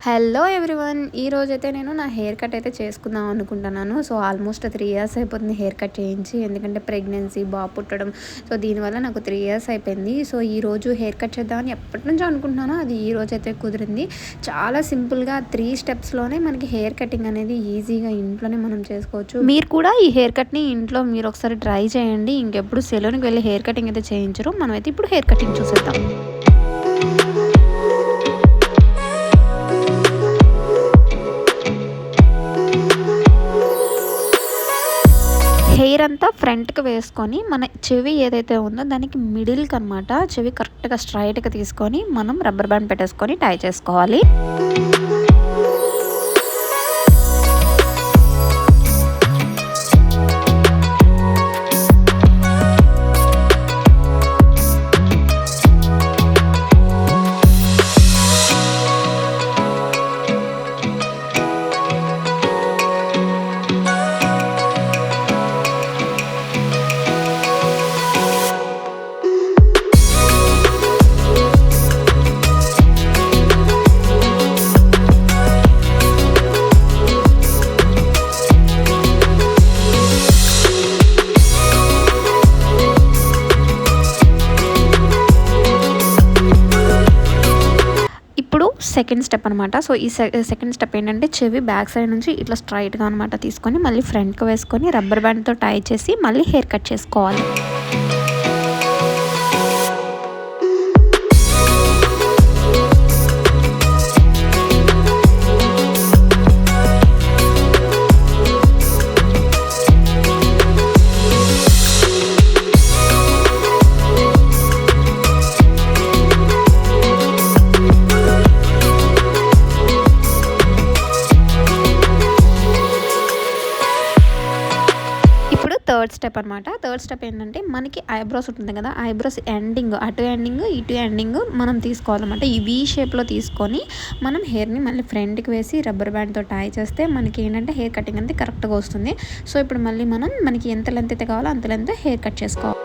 Hello everyone. ఈరోజైతే నేను నా హెయిర్ కట్ అయితే చేసుకుందాం అనుకుంటున్నాను. సో ఆల్మోస్ట్ 3 ఇయర్స్ అయిపోతుంది హెయిర్ కట్ చేయించి. ఎందుకంటే ప్రెగ్నెన్సీ, బాబు పుట్టడం, సో దీనివల్ల నాకు 3 ఇయర్స్ అయిపోయింది. సో ఈరోజు హెయిర్ కట్ చేద్దామని ఎప్పటి నుంచో అనుకుంటున్నాను. అది ఈ రోజు అయితే కుదిరింది. చాలా సింపుల్గా 3 స్టెప్స్లోనే మనకి హెయిర్ కటింగ్ అనేది ఈజీగా ఇంట్లోనే మనం చేసుకోవచ్చు. మీరు కూడా ఈ హెయిర్ కట్ని ఇంట్లో మీరు ఒకసారి ట్రై చేయండి. ఇంకెప్పుడు సెలూన్కి వెళ్ళి హెయిర్ కటింగ్ అయితే చేయించరు. మనమైతే ఇప్పుడు హెయిర్ కటింగ్ చూసేద్దాం. హెయిర్ అంతా ఫ్రంట్కి వేసుకొని మన చెవి ఏదైతే ఉందో దానికి మిడిల్కి అనమాట, చెవి కరెక్ట్గా స్ట్రైట్గా తీసుకొని మనం రబ్బర్ బ్యాండ్ పెట్టేసుకొని టై చేసుకోవాలి. ఇప్పుడు సెకండ్ స్టెప్ అనమాట. సో ఈ సెకండ్ స్టెప్ ఏంటంటే చెవి బ్యాక్ సైడ్ నుంచి ఇట్లా స్ట్రైట్గా అనమాట తీసుకొని మళ్ళీ ఫ్రంట్కి వేసుకొని రబ్బర్ బ్యాండ్తో టై చేసి మళ్ళీ హెయిర్ కట్ చేసుకోవాలి. థర్డ్ స్టెప్ అనమాట. థర్డ్ స్టెప్ ఏంటంటే మనకి ఐబ్రోస్ ఉంటుంది కదా, ఐబ్రోస్ ఎండింగ్, అటు ఎండింగ్ ఇటు ఎండింగ్ మనం తీసుకోవాలన్నమాట. ఈ వీ షేప్లో తీసుకొని మనం హెయిర్ని మళ్ళీ ఫ్రంట్కి వేసి రబ్బర్ బ్యాండ్తో టై చేస్తే మనకి ఏంటంటే హెయిర్ కటింగ్ అనేది కరెక్ట్గా వస్తుంది. సో ఇప్పుడు మళ్ళీ మనకి ఎంత లెంత్ అయితే కావాలో అంత లెంత్ హెయిర్ కట్ చేసుకోవాలి.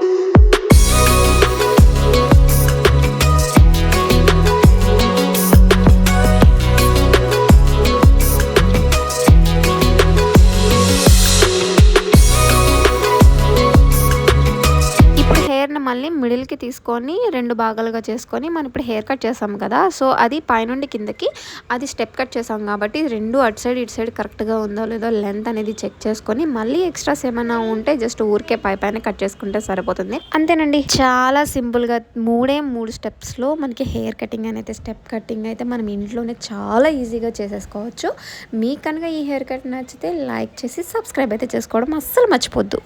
మళ్ళీ మిడిల్కి తీసుకొని 2 భాగాలుగా చేసుకొని మనం ఇప్పుడు హెయిర్ కట్ చేసాం కదా, సో అది పైనుండి కిందకి అది స్టెప్ కట్ చేసాం కాబట్టి 2 అటు సైడ్ ఇటు సైడ్ కరెక్ట్గా ఉందో లేదో లెంత్ అనేది చెక్ చేసుకొని మళ్ళీ ఎక్స్ట్రాస్ ఏమైనా ఉంటే జస్ట్ ఊరికే పైన కట్ చేసుకుంటే సరిపోతుంది. అంతేనండి, చాలా సింపుల్గా 3 స్టెప్స్లో మనకి హెయిర్ కటింగ్ అనేది స్టెప్ కటింగ్ అయితే మనం ఇంట్లోనే చాలా ఈజీగా చేసేసుకోవచ్చు. మీకు కనుక ఈ హెయిర్ కట్ నచ్చితే లైక్ చేసి సబ్స్క్రైబ్ అయితే చేసుకోవడం అస్సలు మర్చిపోద్దు.